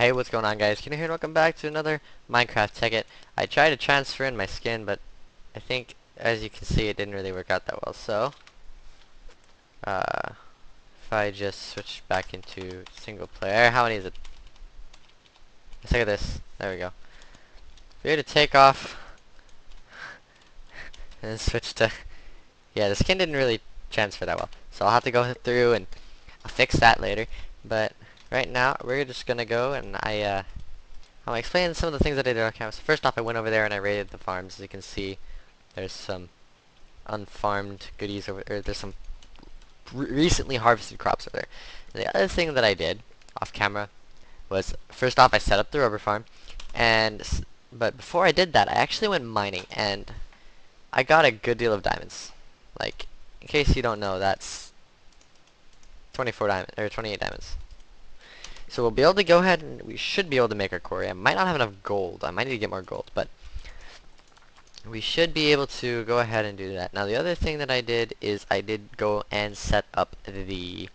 Hey, what's going on, guys? Ken here and welcome back to another Minecraft Tekkit. I tried to transfer in my skin, but I think, as you can see, it didn't really work out that well. So, if I just switch back into single player, how many is it? Let's look at this. There we go. We're to take off and then switch to. Yeah, the skin didn't really transfer that well, so I'll have to go through and I'll fix that later. But right now, we're just gonna go and I'll explain some of the things that I did on camera. So first off, I went over there and I raided the farms. As you can see, there's some unfarmed goodies over there. There's some recently harvested crops over there. And the other thing that I did off camera was, first off, I set up the rubber farm, but before I did that, I actually went mining and I got a good deal of diamonds. Like, in case you don't know, that's 24 diamonds or 28 diamonds. So we'll be able to go ahead and we should be able to make our quarry. I might not have enough gold. I might need to get more gold, but we should be able to go ahead and do that. Now the other thing that I did is I did go and set up the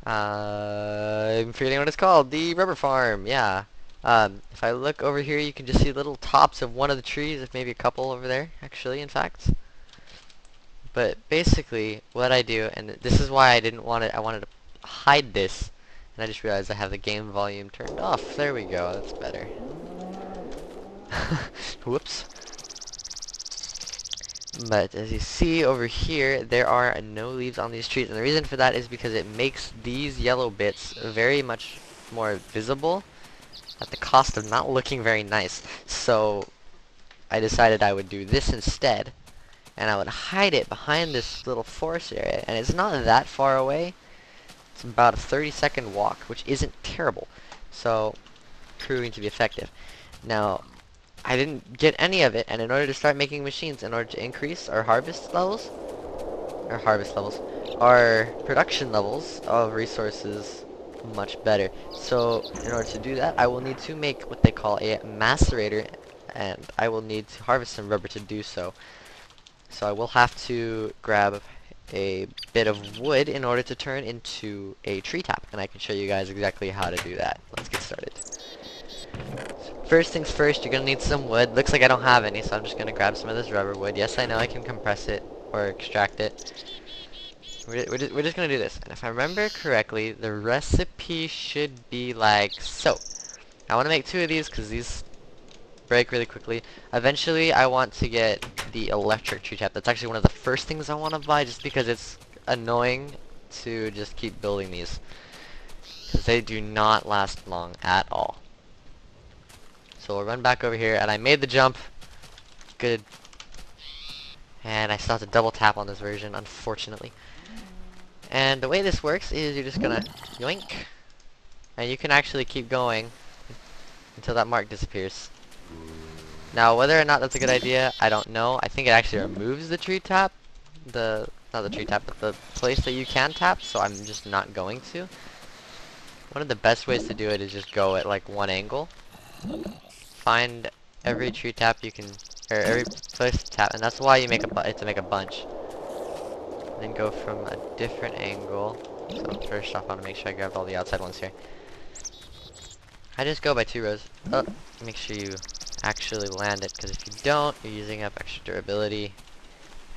I'm forgetting what it's called. The rubber farm. Yeah. If I look over here, you can just see little tops of one of the trees, maybe a couple over there, actually, in fact. But basically, what I do, and this is why I didn't want it. I wanted to hide this. And I just realized I have the game volume turned off. There we go. That's better. Whoops. But as you see over here, there are no leaves on these trees. And the reason for that is because it makes these yellow bits very much more visible at the cost of not looking very nice. So I decided I would do this instead. And I would hide it behind this little forest area. And it's not that far away. It's about a 30-second walk, which isn't terrible. So, proving to be effective. Now, I didn't get any of it, and in order to start making machines, in order to increase our our production levels of resources much better. So, in order to do that, I will need to make what they call a macerator, and I will need to harvest some rubber to do so. So I will have to grab a bit of wood in order to turn into a tree tap, and I can show you guys exactly how to do that. Let's get started. So first things first, you're gonna need some wood. Looks like I don't have any, so I'm just gonna grab some of this rubber wood. Yes, I know I can compress it or extract it. We're just gonna do this, and if I remember correctly, the recipe should be like so. I want to make 2 of these because these break really quickly. Eventually, I want to get the electric tree tap. That's actually one of the first things I want to buy, just because it's annoying to just keep building these, because they do not last long at all. So we'll run back over here, and I made the jump. Good. And I still have to double tap on this version, unfortunately. And the way this works is you're just gonna yoink, and you can actually keep going until that mark disappears. Now, whether or not that's a good idea, I don't know. I think it actually removes the tree tap. Not the tree tap, but the place that you can tap, so I'm just not going to. One of the best ways to do it is just go at like one angle. Find every tree tap you can, or every place to tap, and that's why you make to make a bunch. Then go from a different angle. So first off, I want to make sure I grab all the outside ones here. I just go by 2 rows. Oh, make sure you actually land it, because if you don't, you're using up extra durability,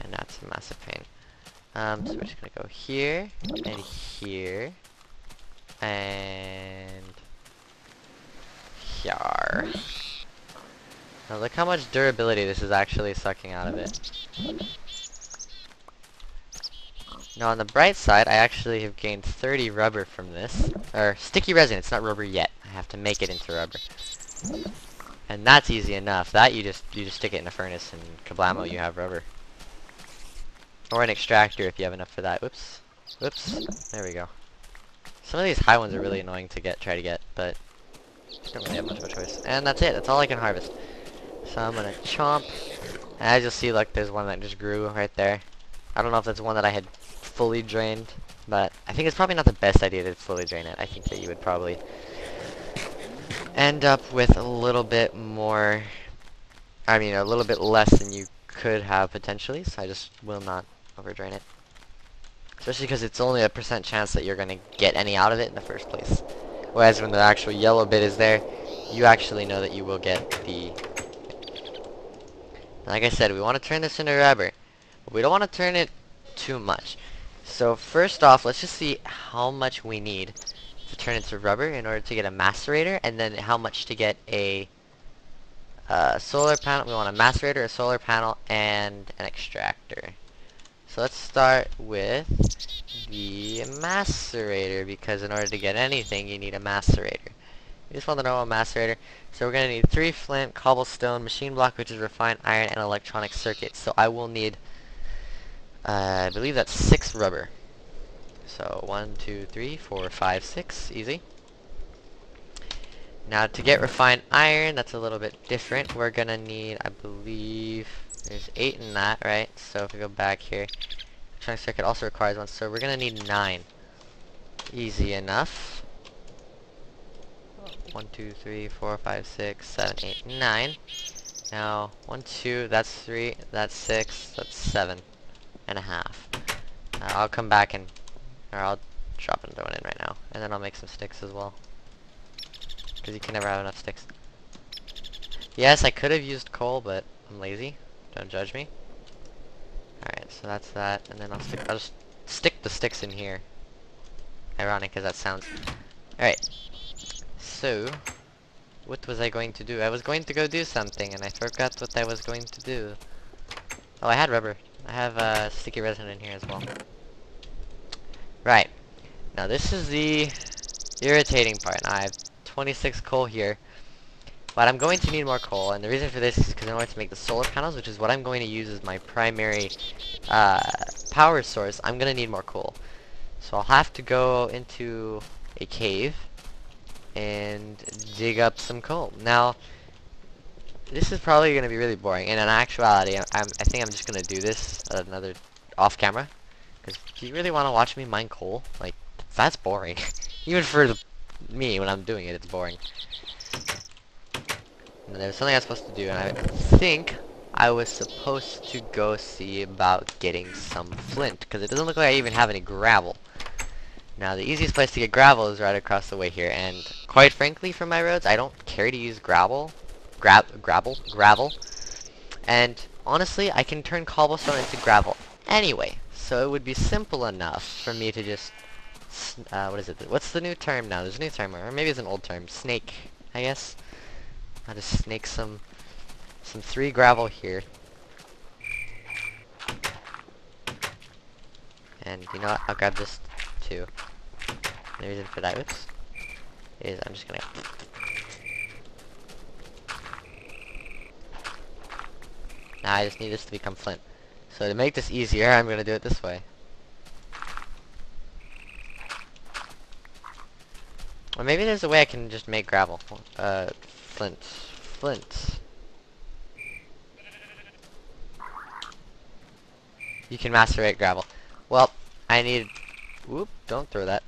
and that's a massive pain. So we're just gonna go here, and here, and here. Now look how much durability this is actually sucking out of it. Now on the bright side, I actually have gained 30 rubber from this, or sticky resin. It's not rubber yet. I have to make it into rubber. And that's easy enough. That you just stick it in a furnace and kablamo, you have rubber. Or an extractor if you have enough for that. Whoops. Whoops. There we go. Some of these high ones are really annoying to try to get, but don't really have much of a choice. And that's it. That's all I can harvest. So I'm gonna chomp. And as you'll see, look, there's one that just grew right there. I don't know if that's one that I had fully drained, but I think it's probably not the best idea to fully drain it. I think that you would probably end up with a little bit more, a little bit less than you could have potentially, so I just will not overdrain it. Especially because it's only a % chance that you're going to get any out of it in the first place. Whereas when the actual yellow bit is there, you actually know that you will get the... Like I said, we want to turn this into rubber. But we don't want to turn it too much. So first off, let's just see how much we need to turn it to rubber in order to get a macerator, and then how much to get a solar panel. We want a macerator, a solar panel, and an extractor. So let's start with the macerator, because in order to get anything, you need a macerator. You just want to know a macerator. So we're going to need 3 flint, cobblestone, machine block, which is refined iron, and electronic circuit. So I will need, I believe that's 6 rubber. So 1, 2, 3, 4, 5, 6, easy. Now to get refined iron, that's a little bit different. We're going to need, I believe, there's 8 in that, right? So if we go back here, electronic circuit also requires 1, so we're going to need 9. Easy enough. 1, 2, 3, 4, 5, 6, 7, 8, 9. Now, 1, 2, that's 3, that's 6, that's 7 and a half. I'll come back and, or I'll drop another one in right now, and then I'll make some sticks as well. Because you can never have enough sticks. Yes, I could have used coal, but I'm lazy. Don't judge me. Alright, so that's that, and then I'll just stick the sticks in here. Ironic, because that sounds... Alright. So, what was I going to do? I was going to go do something, and I forgot what I was going to do. Oh, I had rubber. I have sticky resin in here as well. Right. Now this is the irritating part. Now I have 26 coal here, but I'm going to need more coal, and the reason for this is because in order to make the solar panels, which is what I'm going to use as my primary power source, I'm going to need more coal. So I'll have to go into a cave and dig up some coal. Now, this is probably going to be really boring, and in actuality, I think I'm just going to do this another off-camera, because if you really want to watch me mine coal, like, that's boring. Even for me, when I'm doing it, it's boring. And there's something I was supposed to do, and I think I was supposed to go see about getting some flint, because it doesn't look like I even have any gravel. Now, the easiest place to get gravel is right across the way here, and quite frankly, for my roads, I don't care to use gravel. And honestly, I can turn cobblestone into gravel anyway, so it would be simple enough for me to just, what is it? What's the new term now? There's a new term, or maybe it's an old term. Snake, I guess. I'll just snake some 3 gravel here. And you know what? I'll grab this too. The reason for that, oops, is I'm just gonna... Now I just need this to become flint. So to make this easier, I'm gonna do it this way. Or maybe there's a way I can just make gravel. Flint. You can macerate gravel. Well, I need... Whoop, don't throw that.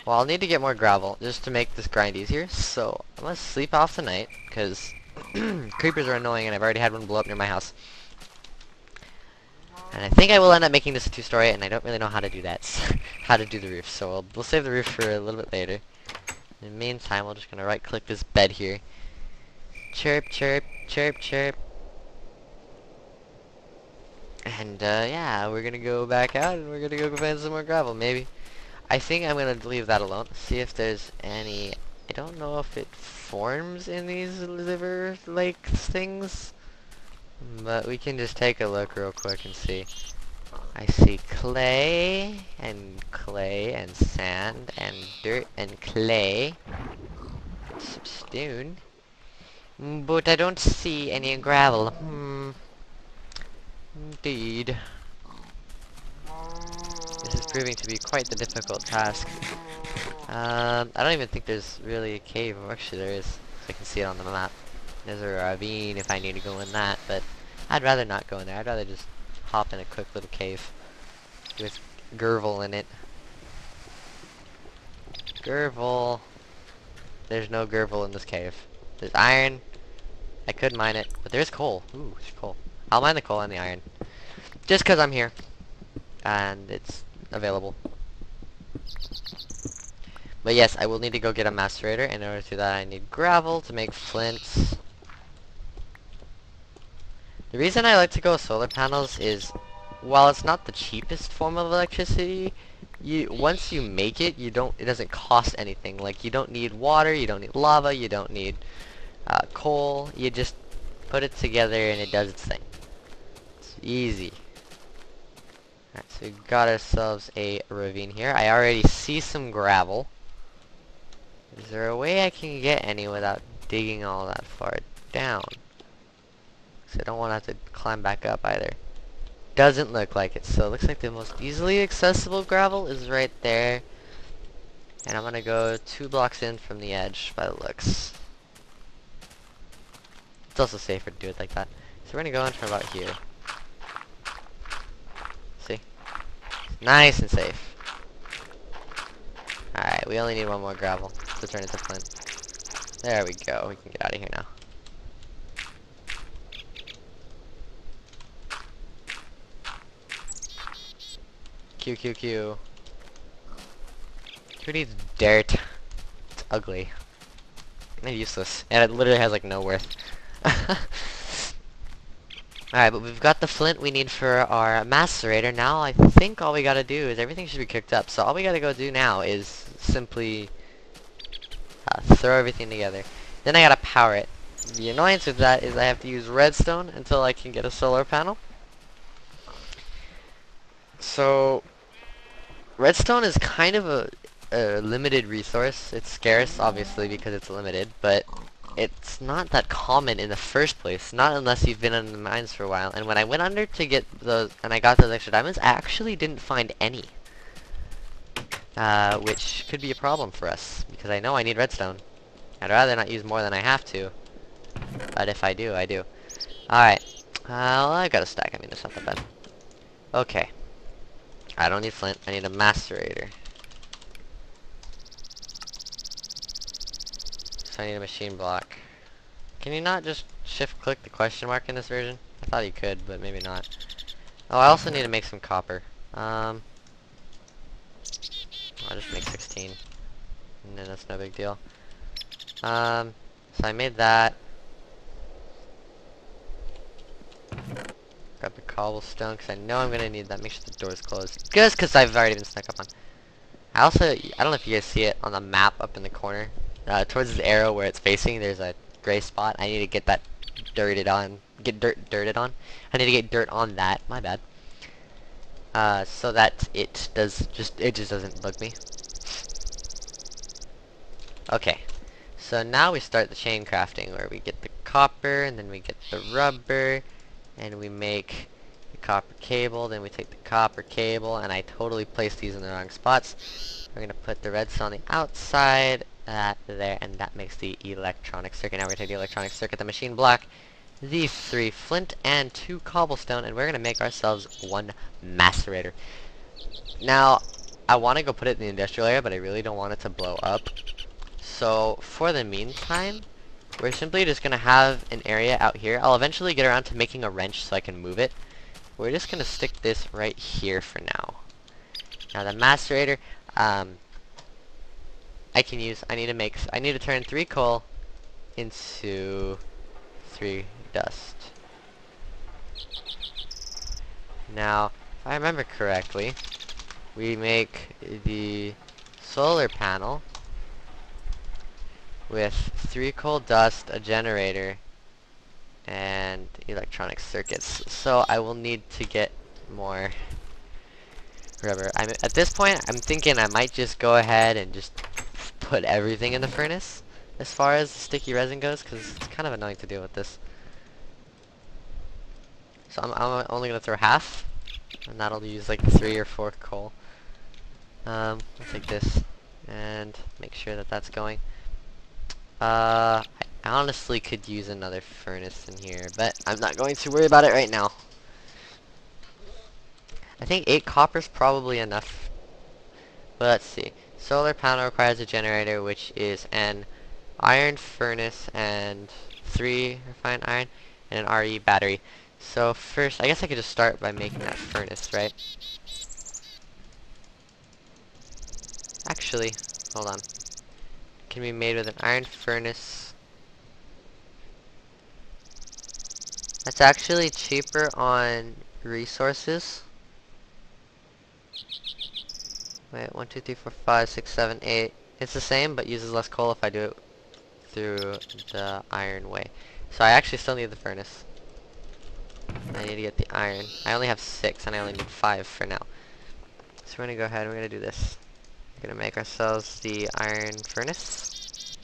Well, I'll need to get more gravel just to make this grind easier. So, I'm gonna sleep off tonight, because creepers are annoying and I've already had one blow up near my house. And I think I will end up making this a 2-story, and I don't really know how to do that. How to do the roof. So we'll save the roof for a little bit later. In the meantime, we're just gonna right click this bed here. Chirp, chirp, chirp, chirp. And yeah, we're gonna go back out and we're gonna go find some more gravel, maybe. I think I'm gonna leave that alone. See if there's any... I don't know if it forms in these liver lake things, but we can just take a look real quick and see. I see clay and sand and dirt and clay. Some stone. But I don't see any gravel. Indeed. This is proving to be quite the difficult task. I don't even think there's really a cave. Oh, actually there is. So I can see it on the map. There's a ravine if I need to go in that, but I'd rather not go in there. I'd rather just hop in a quick little cave with Gervel in it. Gervel. There's no Gervel in this cave. There's iron. I could mine it, but there's coal. Ooh, there's coal. I'll mine the coal and the iron. Just because I'm here. And it's available. But yes, I will need to go get a macerator. In order to do that, I need gravel to make flints. The reason I like to go with solar panels is, while it's not the cheapest form of electricity, once you make it, it doesn't cost anything. Like, you don't need water, you don't need lava, you don't need coal. You just put it together and it does its thing. It's easy. Alright, so we got ourselves a ravine here. I already see some gravel. Is there a way I can get any without digging all that far down? Because I don't want to have to climb back up either. Doesn't look like it, so it looks like the most easily accessible gravel is right there. And I'm gonna go 2 blocks in from the edge by the looks. It's also safer to do it like that. So we're gonna go in from about here. See? Nice and safe. Alright, we only need 1 more gravel to turn it to flint. There we go, we can get out of here now. Q, Q, Q. Who needs dirt? It's ugly. And useless. And it literally has like no worth. Alright, but we've got the flint we need for our macerator. Now I think all we gotta do is everything should be cooked up. So all we gotta go do now is simply throw everything together. Then I gotta power it. The annoyance with that is I have to use redstone until I can get a solar panel. So redstone is kind of a limited resource. It's scarce, obviously, because it's limited, but it's not that common in the first place. Not unless you've been in the mines for a while. And when I went under to get those, and I got those extra diamonds, I actually didn't find any. Which could be a problem for us, because I know I need redstone. I'd rather not use more than I have to. But if I do, I do. Alright. Well, I got a stack. I mean, that's not that bad. Okay. I don't need flint. I need a macerator. So I need a machine block. Can you not just shift click the question mark in this version? I thought you could, but maybe not. Oh, I also need to make some copper. I'll just make 16. And then that's no big deal. So I made that. Grab the cobblestone, because I know I'm going to need that. Make sure the door's closed. Just because I've already been snuck up on. I don't know if you guys see it on the map up in the corner. Towards the arrow where it's facing, there's a gray spot. I need to get that dirted on. Dirted on. I need to get dirt on that. My bad. So that it just doesn't bug me. Okay. So now we start the chain crafting, where we get the copper, and then we get the rubber, and we make the copper cable, then we take the copper cable, and I totally placed these in the wrong spots. We're gonna put the redstone on the outside, that there, and that makes the electronic circuit. Now we're gonna take the electronic circuit, the machine block, the 3 flint, and 2 cobblestone, and we're gonna make ourselves 1 macerator. Now, I want to go put it in the industrial area, but I really don't want it to blow up. So, for the meantime, we're simply just going to have an area out here. I'll eventually get around to making a wrench so I can move it. We're just going to stick this right here for now. Now, the macerator, I need to turn 3 coal into 3 dust. Now, if I remember correctly, we make the solar panel with 3 coal dust, a generator, and electronic circuits. So I will need to get more rubber. At this point, I'm thinking I might just go ahead and just put everything in the furnace as far as sticky resin goes, because it's kind of annoying to deal with this. So I'm only going to throw half, and that'll use like 3 or 4 coal. I'll take this and make sure that that's going. I honestly could use another furnace in here, but I'm not going to worry about it right now. I think 8 copper's probably enough. But let's see. Solar panel requires a generator, which is an iron furnace and 3 refined iron and an RE battery. So first, I guess I could just start by making that furnace, right? Actually, hold on. Can be made with an iron furnace. That's actually cheaper on resources. Wait, 1, 2, 3, 4, 5, 6, 7, 8. It's the same, but uses less coal if I do it through the iron way. So I actually still need the furnace. I need to get the iron. I only have 6, and I only need 5 for now. So we're gonna go ahead and we're gonna do this. We're gonna make ourselves the iron furnace.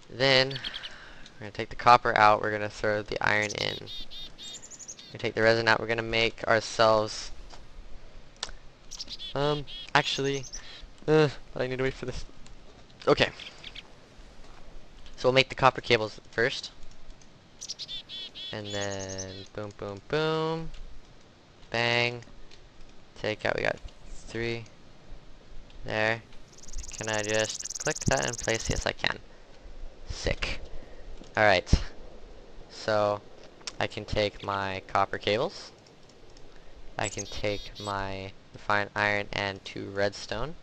Then we're gonna take the copper out. We're gonna throw the iron in. We're gonna take the resin out. We're gonna make ourselves. Actually, but I need to wait for this. Okay. So we'll make the copper cables first. And then boom, boom, boom. Bang. Take out, we got 3. There. Can I just click that in place? Yes, I can. Sick. Alright. So, I can take my copper cables. I can take my refined iron and 2 redstone.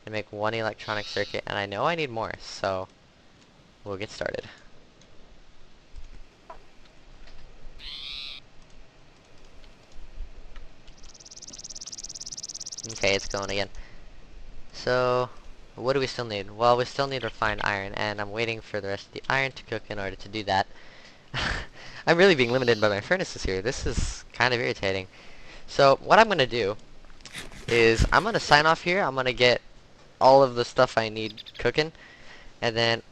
And make 1 electronic circuit. And I know I need more, so we'll get started. Okay, it's going again. So, what do we still need? Well, we still need refined iron, and I'm waiting for the rest of the iron to cook in order to do that. I'm really being limited by my furnaces here. This is kind of irritating. So, what I'm going to do is I'm going to sign off here. I'm going to get all of the stuff I need cooking, and then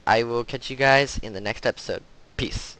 I will catch you guys in the next episode. Peace.